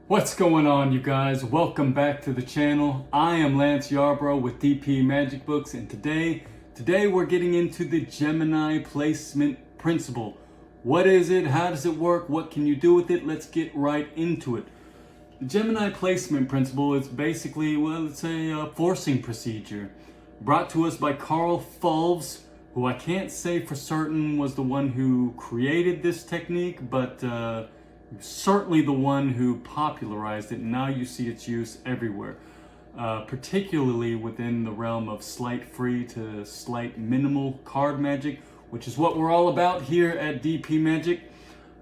What's going on, you guys? Welcome back to the channel. I am Lance Yarbrough with DP Magic Books, and today we're getting into the Gemini Placement Principle. What is it? How does it work? What can you do with it? Let's get right into it. The Gemini Placement Principle is basically, well, it's a forcing procedure brought to us by Carl Fulves, who I can't say for certain was the one who created this technique, but certainly the one who popularized it, and now you see its use everywhere, particularly within the realm of slight free to slight minimal card magic, which is what we're all about here at DP Magic.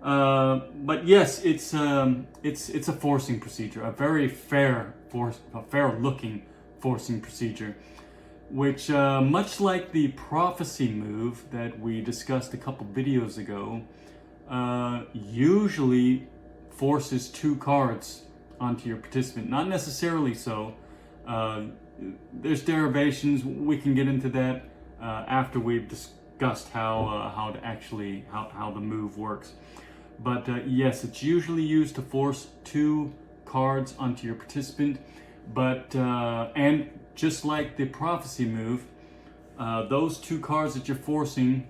But yes, it's a forcing procedure, a very fair looking forcing procedure, which much like the prophecy move that we discussed a couple videos ago, usually forces two cards onto your participant. Not necessarily so. There's derivations. We can get into that after we've discussed how the move works. But yes, it's usually used to force two cards onto your participant. But and just like the prophecy move, those two cards that you're forcing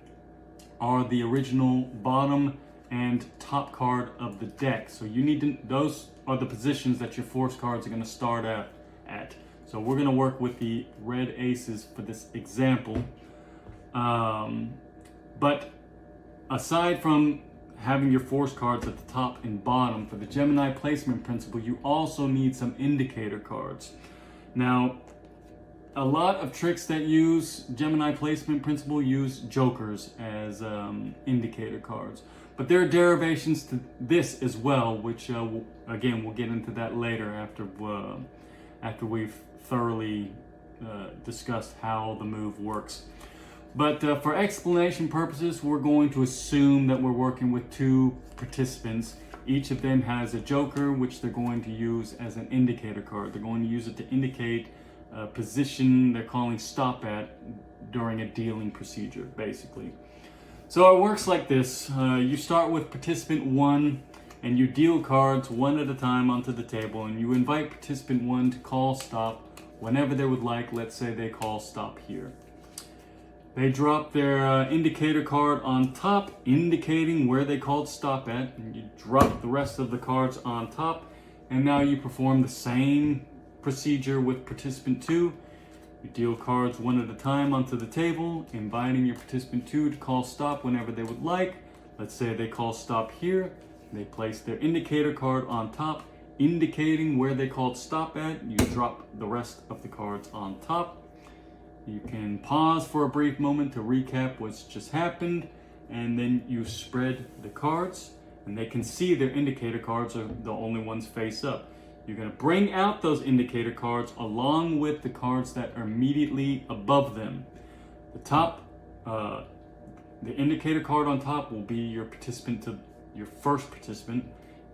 are the original bottom and top card of the deck. So you need to, those are the positions that your force cards are going to start out at. So we're going to work with the red aces for this example. But aside from having your force cards at the top and bottom, for the Gemini Placement Principle, you also need some indicator cards. Now, a lot of tricks that use Gemini Placement Principle use jokers as indicator cards. But there are derivations to this as well, which again, we'll get into that later after we've thoroughly discussed how the move works. But for explanation purposes, we're going to assume that we're working with two participants. Each of them has a joker, which they're going to use as an indicator card. They're going to use it to indicate a position they're calling stop at during a dealing procedure, basically. So it works like this. You start with participant 1, and you deal cards one at a time onto the table, and you invite participant 1 to call stop whenever they would like. Let's say they call stop here. They drop their indicator card on top, indicating where they called stop at, and you drop the rest of the cards on top, and now you perform the same procedure with participant 2. You deal cards one at a time onto the table, inviting your participant 2 to call stop whenever they would like. Let's say they call stop here. They place their indicator card on top, indicating where they called stop at. You drop the rest of the cards on top. You can pause for a brief moment to recap what's just happened, and then you spread the cards, and they can see their indicator cards are the only ones face up. You're going to bring out those indicator cards along with the cards that are immediately above them. The top, the indicator card on top will be your participant to your first participant.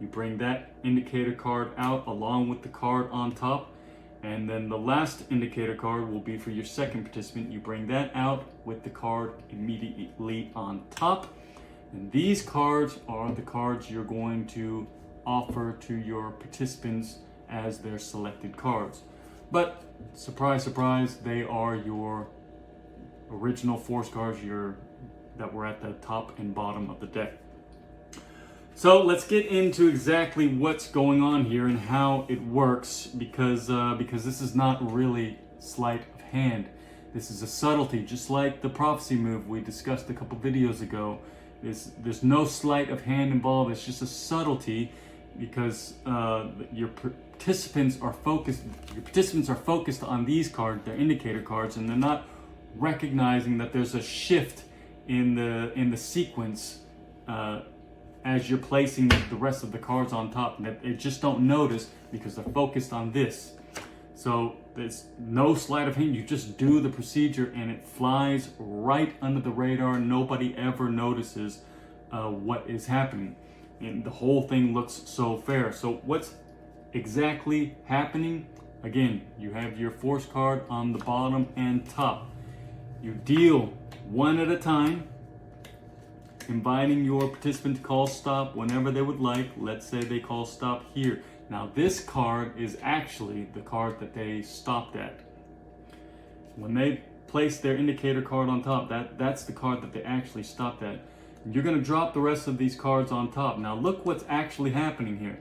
You bring that indicator card out along with the card on top. And then the last indicator card will be for your second participant. You bring that out with the card immediately on top. And these cards are the cards you're going to offer to your participants as their selected cards. But surprise, surprise, they are your original force cards that were at the top and bottom of the deck. So let's get into exactly what's going on here and how it works, because this is not really sleight of hand. This is a subtlety, just like the prophecy move we discussed a couple videos ago. There's no sleight of hand involved. It's just a subtlety, because your participants are focused on these cards, their indicator cards, and they're not recognizing that there's a shift in the sequence as you're placing the rest of the cards on top, and that they just don't notice because they're focused on this. So there's no sleight of hand. You just do the procedure and it flies right under the radar. Nobody ever notices what is happening, and the whole thing looks so fair. So what's exactly happening? Again, you have your force card on the bottom and top. You deal one at a time, inviting your participant to call stop whenever they would like. Let's say they call stop here. Now this card is actually the card that they stopped at. When they placed their indicator card on top, that's the card that they actually stopped at. You're going to drop the rest of these cards on top. Now look what's actually happening here.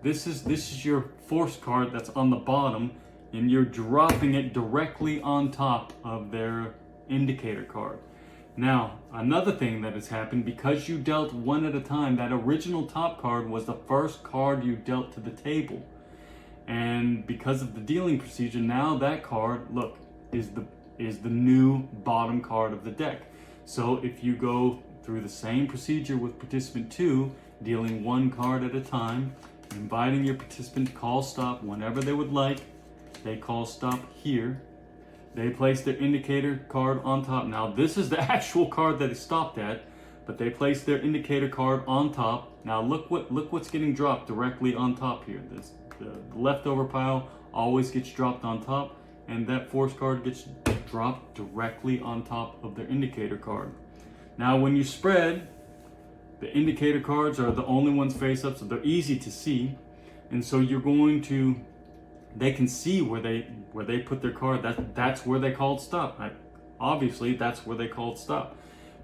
This is your force card that's on the bottom, and you're dropping it directly on top of their indicator card. Now, another thing that has happened, because you dealt one at a time, that original top card was the first card you dealt to the table. And because of the dealing procedure, now that card, look, is the new bottom card of the deck. So if you go through the same procedure with participant 2, dealing one card at a time, inviting your participant to call stop whenever they would like, they call stop here. They place their indicator card on top. Now this is the actual card that it stopped at, but they placed their indicator card on top. Now look what's getting dropped directly on top here. The leftover pile always gets dropped on top, and that force card gets dropped directly on top of their indicator card. Now when you spread, the indicator cards are the only ones face up, so they're easy to see. And so you're going to, they can see where they put their card. That's where they called stop. Obviously, that's where they called stop.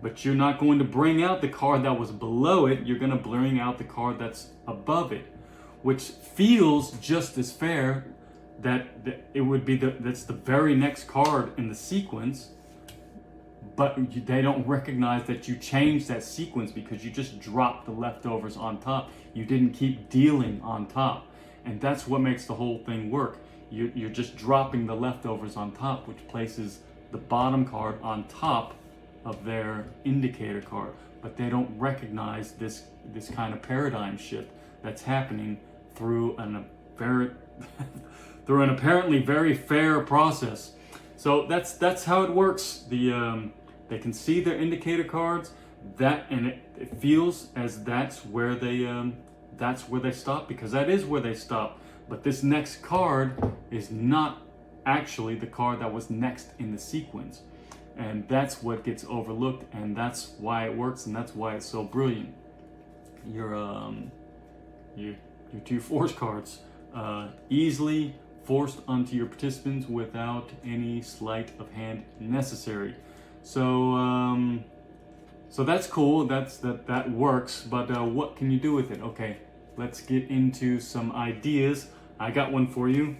But you're not going to bring out the card that was below it. You're going to bring out the card that's above it, which feels just as fair. That it would be that's the very next card in the sequence, but they don't recognize that you changed that sequence because you just dropped the leftovers on top. You didn't keep dealing on top. And that's what makes the whole thing work. You're just dropping the leftovers on top, which places the bottom card on top of their indicator card. But they don't recognize this kind of paradigm shift that's happening through an apparently very fair process. So that's how it works. They can see their indicator cards, and it feels as that's where they stop, because that is where they stop. But this next card is not actually the card that was next in the sequence, and that's what gets overlooked, and that's why it works, and that's why it's so brilliant. Your two force cards easily forced onto your participants without any sleight of hand necessary. So that's cool. That works. But what can you do with it? Okay, let's get into some ideas. I got one for you.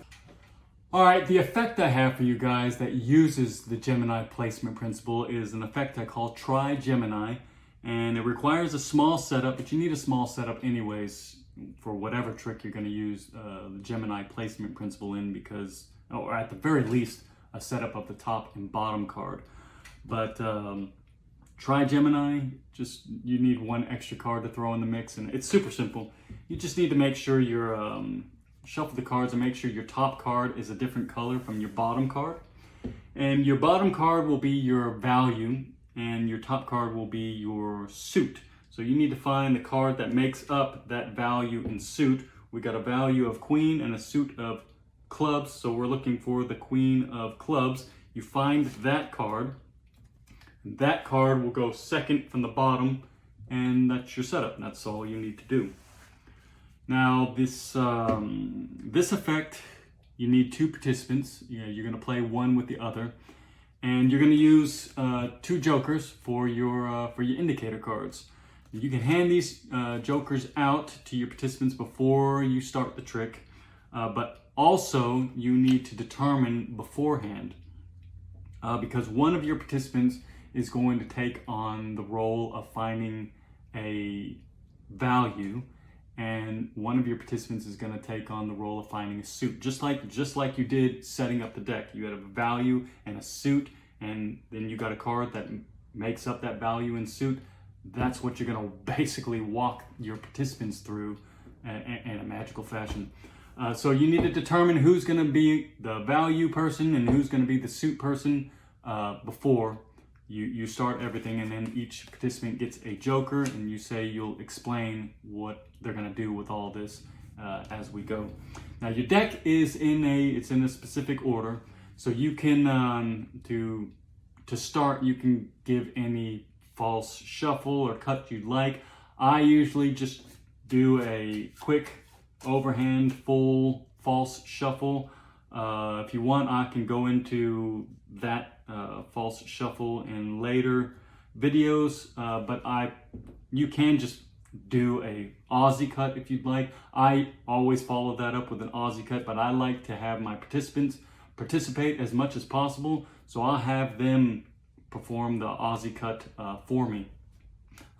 All right, the effect I have for you guys that uses the Gemini placement principle is an effect I call Try Gemini, and it requires a small setup, but you need a small setup anyways for whatever trick you're going to use the Gemini placement principle in, because, or at the very least, a setup of the top and bottom card. But Try Gemini, you need one extra card to throw in the mix, and it's super simple. You just need to make sure you're shuffle the cards and make sure your top card is a different color from your bottom card. And your bottom card will be your value, and your top card will be your suit. So you need to find the card that makes up that value in suit. We got a value of queen and a suit of clubs, so we're looking for the queen of clubs. You find that card. That card will go second from the bottom, and that's your setup. That's all you need to do. Now this effect, you need two participants. You're going to play one with the other, and you're going to use two jokers for your indicator cards. You can hand these jokers out to your participants before you start the trick, but also you need to determine beforehand, because one of your participants is going to take on the role of finding a value, and one of your participants is going to take on the role of finding a suit, just like you did setting up the deck. You had a value and a suit, and then you got a card that makes up that value and suit. That's what you're going to basically walk your participants through in a magical fashion. So you need to determine who's going to be the value person and who's going to be the suit person before you start everything, and then each participant gets a joker, and you say you'll explain what they're going to do with all this as we go. Now your deck is in a specific order, so you can to start you can give any false shuffle or cut you'd like. I usually just do a quick overhand, full, false shuffle. If you want, I can go into that false shuffle in later videos, but you can just do a Aussie cut if you'd like. I always follow that up with an Aussie cut, but I like to have my participants participate as much as possible, so I'll have them perform the Aussie cut for me.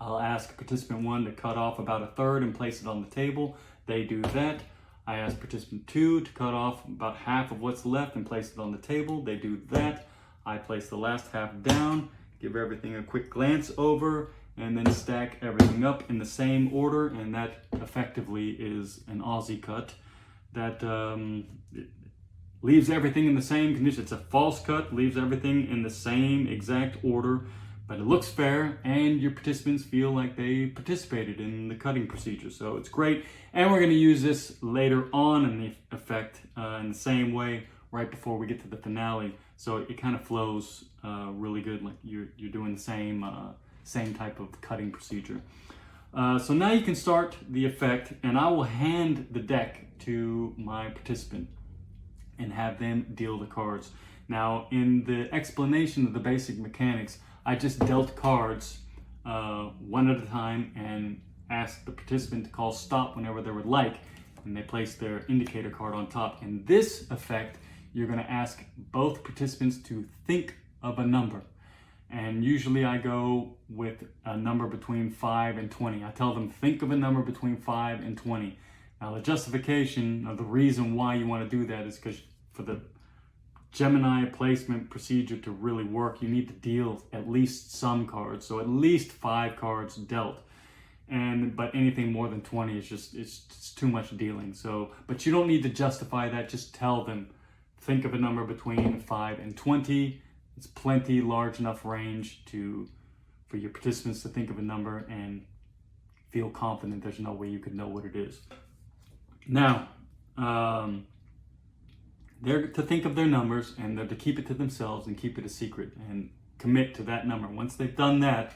I'll ask participant 1 to cut off about a third and place it on the table. They do that. I ask participant 2 to cut off about half of what's left and place it on the table. They do that. I place the last half down, give everything a quick glance over, and then stack everything up in the same order, and that effectively is an Aussie cut. That leaves everything in the same condition. It's a false cut, leaves everything in the same exact order, but it looks fair, and your participants feel like they participated in the cutting procedure. So it's great, and we're going to use this later on in the effect in the same way right before we get to the finale. So it kind of flows really good, like you're doing the same type of cutting procedure. So now you can start the effect, and I will hand the deck to my participant and have them deal the cards. Now, in the explanation of the basic mechanics, I just dealt cards one at a time and asked the participant to call stop whenever they would like, and they place their indicator card on top. In this effect, you're going to ask both participants to think of a number. And usually I go with a number between 5 and 20. I tell them, think of a number between 5 and 20. Now, the justification of the reason why you want to do that is because for the Gemini placement procedure to really work, you need to deal at least some cards. So at least 5 cards dealt. But anything more than 20 is just, it's too much dealing. So, but you don't need to justify that. Just tell them, think of a number between 5 and 20. It's plenty large enough range for your participants to think of a number and feel confident there's no way you could know what it is. Now, they're to think of their numbers, and they're to keep it to themselves and keep it a secret and commit to that number. Once they've done that,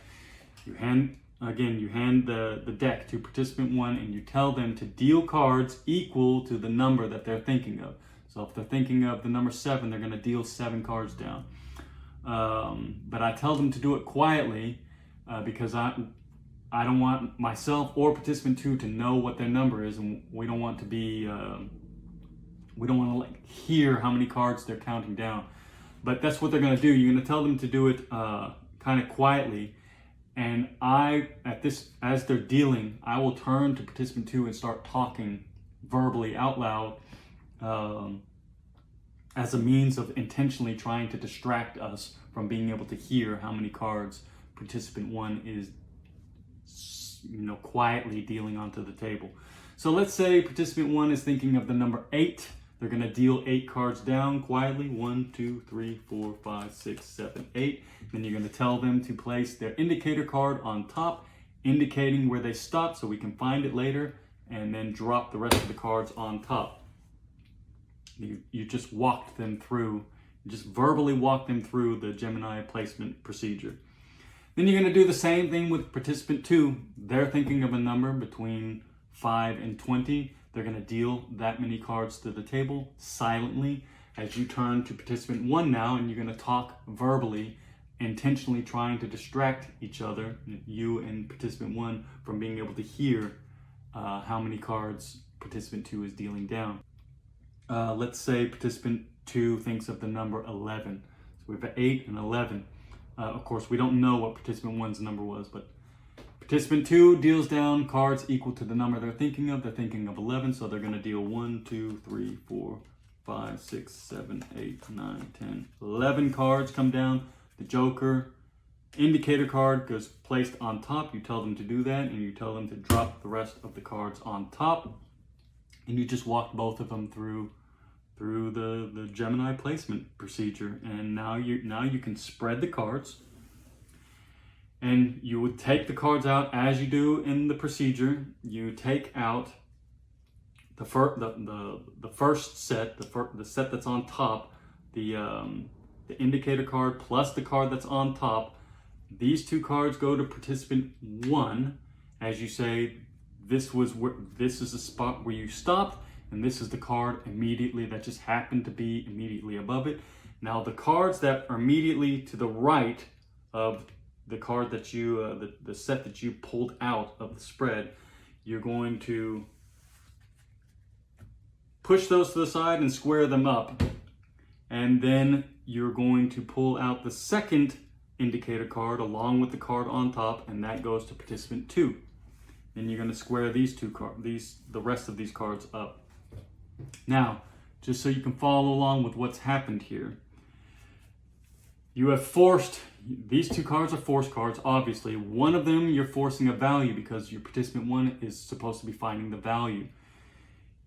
you hand the deck to participant 1, and you tell them to deal cards equal to the number that they're thinking of. So if they're thinking of the number 7, they're going to deal 7 cards down. But I tell them to do it quietly because I don't want myself or participant 2 to know what their number is, and we don't want to be we don't want to like hear how many cards they're counting down. But that's what they're going to do. You're going to tell them to do it kind of quietly, and as they're dealing, I will turn to participant 2 and start talking verbally out loud as a means of intentionally trying to distract us from being able to hear how many cards participant 1 is quietly dealing onto the table. So let's say participant 1 is thinking of the number 8. They're going to deal 8 cards down quietly. 1, 2, 3, 4, 5, 6, 7, 8. Then you're going to tell them to place their indicator card on top, indicating where they stopped so we can find it later, and then drop the rest of the cards on top. You just walked them through, just verbally walked them through the Gemini placement procedure. Then you're going to do the same thing with participant 2. They're thinking of a number between 5 and 20. They're going to deal that many cards to the table silently as you turn to participant 1 now, and you're going to talk verbally, intentionally trying to distract each other, you and participant 1, from being able to hear how many cards participant 2 is dealing down. Let's say participant 2 thinks of the number 11. So we have 8 and 11. Of course, we don't know what participant 1's number was, but participant 2 deals down cards equal to the number they're thinking of. They're thinking of 11, so they're going to deal 1, 2, 3, 4, 5, 6, 7, 8, 9, 10. 11 cards come down. The Joker indicator card goes placed on top. You tell them to do that, and you tell them to drop the rest of the cards on top. And you just walk both of them through the Gemini placement procedure. And now you can spread the cards. And you would take the cards out as you do in the procedure. You take out the first set, the set that's on top, the indicator card plus the card that's on top. These 2 cards go to participant 1. As you say, this is the spot where you stopped, and this is the card immediately that just happened to be immediately above it. Now the cards that are immediately to the right of the card that you, the set that you pulled out of the spread, you're going to push those to the side and square them up. And then you're going to pull out the second indicator card along with the card on top, and that goes to participant 2. Then you're going to square these two cards, the rest of these cards up. Now, just so you can follow along with what's happened here, you have forced, these two cards are force cards, obviously. One of them you're forcing a value because your participant 1 is supposed to be finding the value.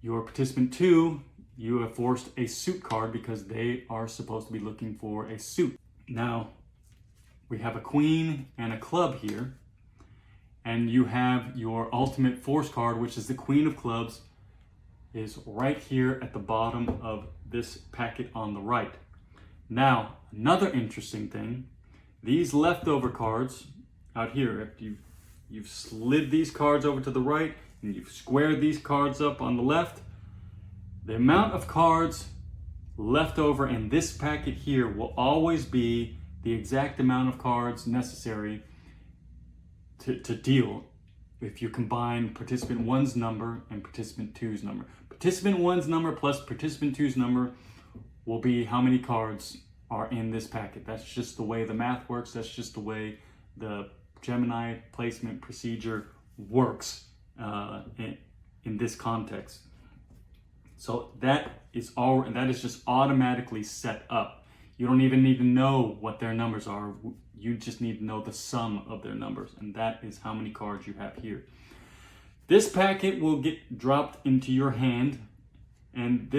Your participant 2, you have forced a suit card because they are supposed to be looking for a suit. Now, we have a queen and a club here, and you have your ultimate force card, which is the queen of clubs, is right here at the bottom of this packet on the right. Now, another interesting thing, these leftover cards out here, if you've slid these cards over to the right and you've squared these cards up on the left, the amount of cards left over in this packet here will always be the exact amount of cards necessary to deal if you combine participant 1's number and participant 2's number. Participant 1's number plus participant 2's number will be how many cards are in this packet. That's just the way the math works. That's just the way the Gemini placement procedure works in this context. So that is just automatically set up. You don't even need to know what their numbers are. You just need to know the sum of their numbers, and that is how many cards you have here. This packet will get dropped into your hand, and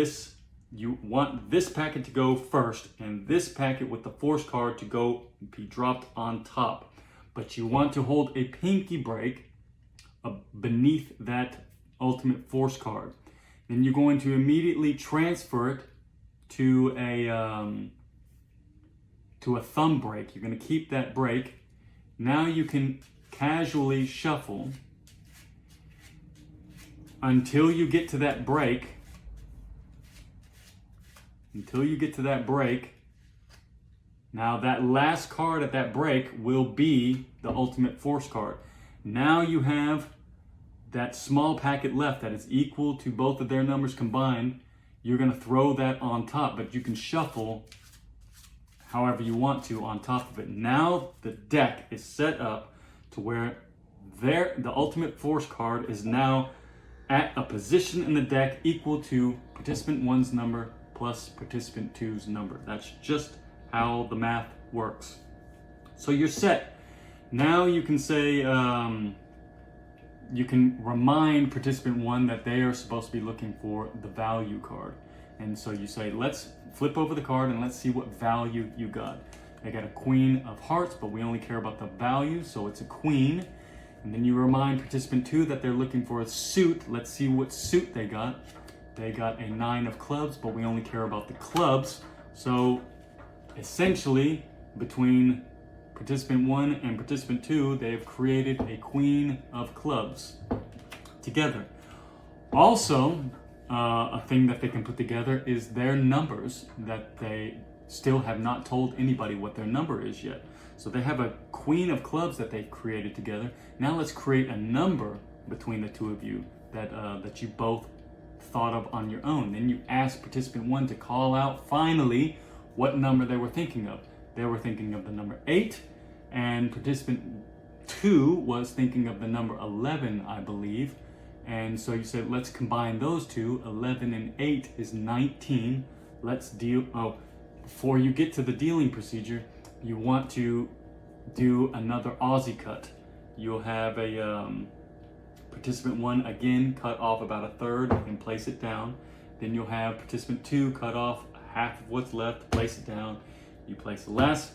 you want this packet to go first, and this packet with the force card to be dropped on top. But you want to hold a pinky break beneath that ultimate force card. Then you're going to immediately transfer it to a thumb break. You're going to keep that break. Now you can casually shuffle until you get to that break. Now that last card at that break will be the ultimate force card. Now you have that small packet left that is equal to both of their numbers combined. You're going to throw that on top, but you can shuffle however you want to on top of it. Now the deck is set up to where the ultimate force card is now at a position in the deck equal to participant 1's number plus participant 2's number. That's just how the math works. So you're set. Now you can say, you can remind participant 1 that they are supposed to be looking for the value card. And so you say, let's flip over the card and let's see what value you got. They got a queen of hearts, but we only care about the value, so it's a queen. And then you remind participant 2 that they're looking for a suit. Let's see what suit they got. They got a 9 of clubs, but we only care about the clubs. So essentially, between participant 1 and participant 2, they have created a queen of clubs together. Also, a thing that they can put together is their numbers that they still have not told anybody what their number is yet. So they have a queen of clubs that they've created together. Now let's create a number between the two of you that you both thought of on your own. Then you ask participant 1 to call out finally what number they were thinking of. They were thinking of the number 8, and participant 2 was thinking of the number 11, I believe. And so you said, let's combine those two. 11 and 8 is 19. Let's deal. Oh, before you get to the dealing procedure, you want to do another Aussie cut. You'll have a participant 1 again cut off about a third and place it down. Then you'll have participant 2 cut off half of what's left, place it down. You place the last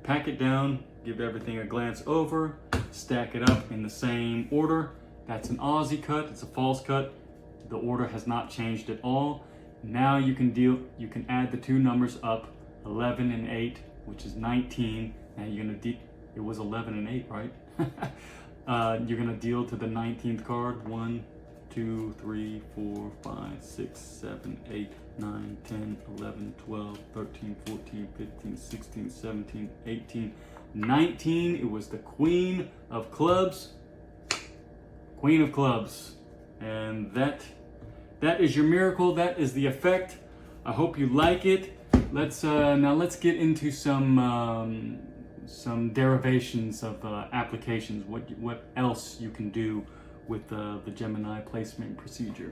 packet down, give everything a glance over, stack it up in the same order. That's an Aussie cut, it's a false cut. The order has not changed at all. Now you can add the two numbers up, 11 and 8, which is 19. Now you're gonna it was 11 and 8, right? you're gonna deal to the 19th card. 1, 2, 3, 4, 5, 6, 7, 8, 9, 10, 11, 12, 13, 14, 15, 16, 17, 18, 19. It was the Queen of Clubs. Queen of Clubs. And that is your miracle. That is the effect. I hope you like it. Let's get into some derivations of applications. What else you can do with the Gemini placement procedure.